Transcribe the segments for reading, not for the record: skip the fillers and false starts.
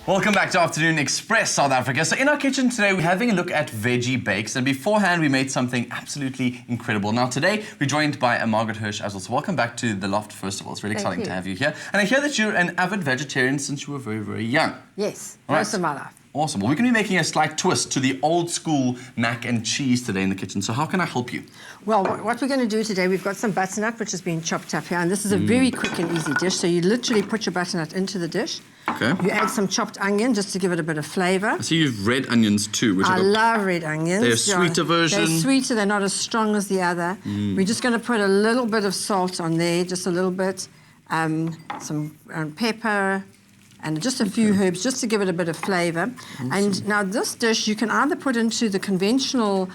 Welcome back to Afternoon Express South Africa. So in our kitchen today, we're having a look at veggie bakes. And beforehand, we made something absolutely incredible. Now today, we're joined by Margaret Hirsch as well. So welcome back to the Loft, first of all. It's really exciting to have you here. And I hear that you're an avid vegetarian since you were very, very young. Yes, Right. most of my life. Awesome. Well, we're going to be making a slight twist to the old school mac and cheese today in the kitchen. So how can I help you? Well, what we're going to do today, we've got some butternut, which has been chopped up here. And this is a very quick and easy dish. So you literally put your butternut into the dish. Okay. You add some chopped onion just to give it a bit of flavour. I see you've red onions too, which I love red onions. They're a sweeter version. They're sweeter, they're not as strong as the other. We're just going to put a little bit of salt on there, just a little bit, some pepper, and just a few herbs, just to give it a bit of flavour. Awesome. And now this dish, you can either put into the conventional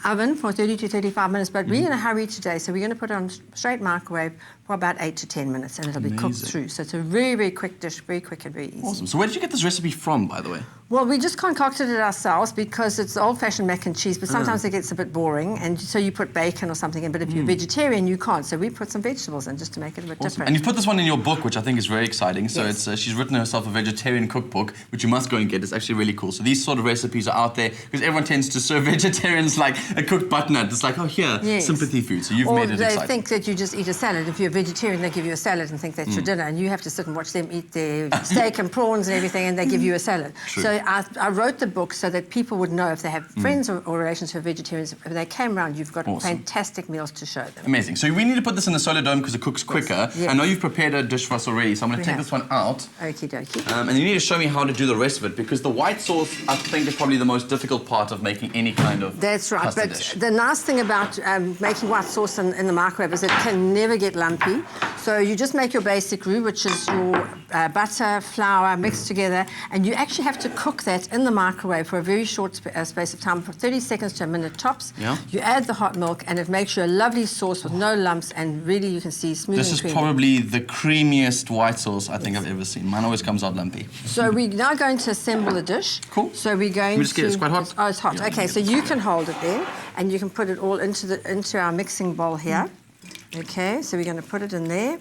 oven for 30 to 35 minutes, but we're in a hurry today, so we're going to put it on straight microwave for about 8 to 10 minutes, and it'll be cooked through. So it's a very, very quick dish, very quick and very easy. Awesome. So where did you get this recipe from, by the way? Well, we just concocted it ourselves because it's old-fashioned mac and cheese, but sometimes it gets a bit boring, and so you put bacon or something in, but if you're vegetarian, you can't. So we put some vegetables in just to make it a bit different. And you've put this one in your book, which I think is very exciting. So it's she's written herself a vegetarian cookbook, which you must go and get. It's actually really cool. So these sort of recipes are out there because everyone tends to serve vegetarians like a cooked butternut. It's like, oh, here, sympathy food. So you've made it exciting. Or they think that you just eat a salad. If you're a vegetarian, they give you a salad and think that's your dinner, and you have to sit and watch them eat their steak and prawns and everything, and they give you a salad. True. So I wrote the book so that people would know if they have friends or relations who are vegetarians, if they came around, you've got fantastic meals to show them. Amazing. So we need to put this in the solar dome because it cooks quicker. Yes. I know you've prepared a dish for us already, so I'm going to take this one out. Okie dokie. And you need to show me how to do the rest of it because the white sauce, I think, is probably the most difficult part of making any kind of That's right. pasta But dish. the nice thing about making white sauce in the microwave is it can never get lumpy. So you just make your basic roux, which is your butter, flour mixed together, and you actually have to cook that in the microwave for a very short space of time, for 30 seconds to a minute tops. Yeah. You add the hot milk, and it makes you a lovely sauce with no lumps, and really you can see smooth and creamy. This is probably the creamiest white sauce I think I've ever seen. Mine always comes out lumpy. So we're now going to assemble the dish. Cool. So we're going we just get it? It's quite hot? Oh, it's hot. Yeah, okay, so you can hold it then, and you can put it all into our mixing bowl here. Okay, so we're going to put it in there.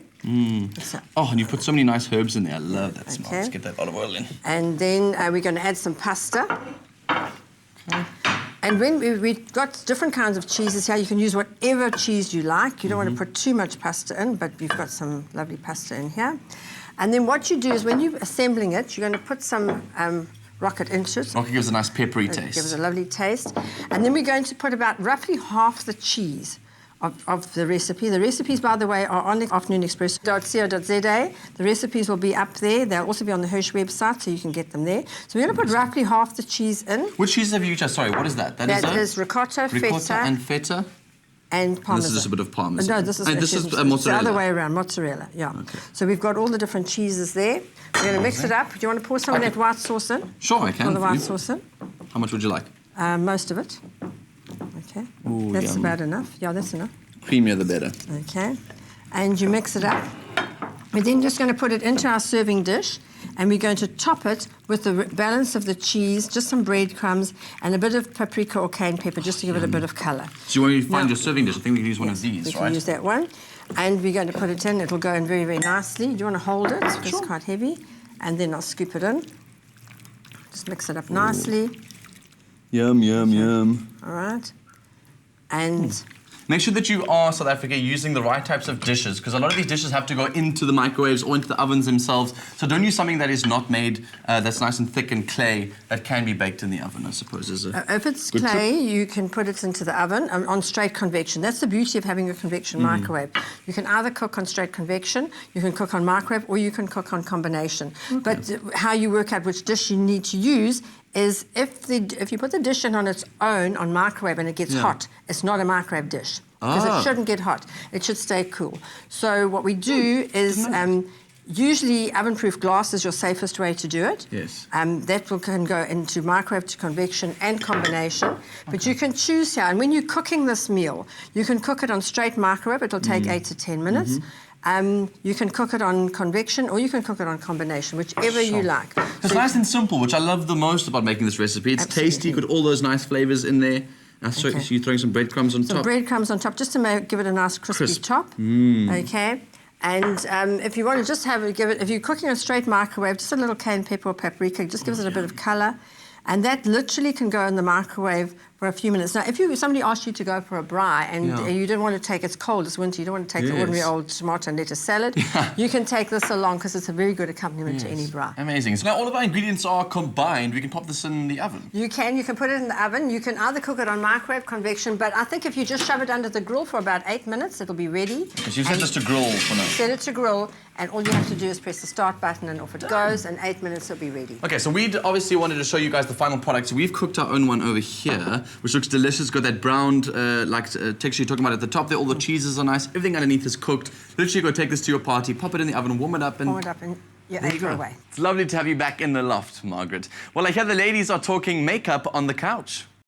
Oh, and you put so many nice herbs in there. I love that smell. Let's get that olive oil in. And then we're going to add some pasta. Okay. And when we've got different kinds of cheeses here, you can use whatever cheese you like. You don't want to put too much pasta in, but we've got some lovely pasta in here. And then what you do is when you're assembling it, you're going to put some rocket into it. Rocket gives a nice peppery taste. It gives a lovely taste. And then we're going to put about roughly half the cheese of the recipe. The recipes, by the way, are on the afternoonexpress.co.za. The recipes will be up there. They'll also be on the Hirsch website, so you can get them there. So we're going to put roughly half the cheese in. Which cheese have you used? Sorry, what is that? That is ricotta, feta, and feta. And parmesan. This is just a bit of parmesan. No, this is mozzarella. It's the other way around, mozzarella, yeah. Okay. So we've got all the different cheeses there. We're going to mix it up. Do you want to pour some of that white sauce in? Sure, I can. Pour the white sauce in. How much would you like? Most of it. Okay. Ooh, that's yum. about enough. Yeah, that's enough. Creamier the better. Okay. And you mix it up. We're then just going to put it into our serving dish, and we're going to top it with the balance of the cheese, just some breadcrumbs, and a bit of paprika or cayenne pepper, just to give it a bit of colour. So you want to find your serving dish? I think we can use one of these, we right? can use that one. And we're going to put it in. It'll go in very, very nicely. Do you want to hold it? It's quite heavy. And then I'll scoop it in. Just mix it up nicely. Yum, yum, yum. All right. And make sure that you are, South Africa, using the right types of dishes, because a lot of these dishes have to go into the microwaves or into the ovens themselves. So don't use something that is not made, that's nice and thick and clay, that can be baked in the oven, I suppose. If it's clay, you can put it into the oven on straight convection. That's the beauty of having a convection microwave. You can either cook on straight convection, you can cook on microwave, or you can cook on combination. Okay. But how you work out which dish you need to use is if you put the dish in on its own on microwave and it gets hot, it's not a microwave dish. Because it shouldn't get hot. It should stay cool. So what we do is usually oven-proof glass is your safest way to do it. Yes. That can go into microwave to convection and combination. But you can choose here. And when you're cooking this meal, you can cook it on straight microwave. It'll take 8 to 10 minutes. You can cook it on convection or you can cook it on combination, whichever you like. It's nice and simple, which I love the most about making this recipe. It's tasty, got all those nice flavours in there. So you're throwing some breadcrumbs on top? Some breadcrumbs on top, just to give it a nice crispy top. Okay. And if you want to just if you're cooking on straight microwave, just a little cayenne pepper or paprika, just gives it a bit of colour. And that literally can go in the microwave for a few minutes. Now, if somebody asked you to go for a braai and you don't want to take, it's cold, it's winter, you don't want to take the ordinary old tomato and lettuce salad, you can take this along because it's a very good accompaniment to any braai. Amazing. So now all of our ingredients are combined. We can pop this in the oven. You can put it in the oven. You can either cook it on microwave, convection, but I think if you just shove it under the grill for about 8 minutes, it'll be ready. Because you set this to grill for now. Set it to grill, and all you have to do is press the start button and off it goes, and 8 minutes it'll be ready. Okay, so we obviously wanted to show you guys the final product. So we've cooked our own one over here, which looks delicious. Got that browned texture you're talking about at the top there. All the cheeses are nice. Everything underneath is cooked. Literally go take this to your party, pop it in the oven, warm it up, and you're able away. It's lovely to have you back in the loft, Margaret. Well, I hear the ladies are talking makeup on the couch.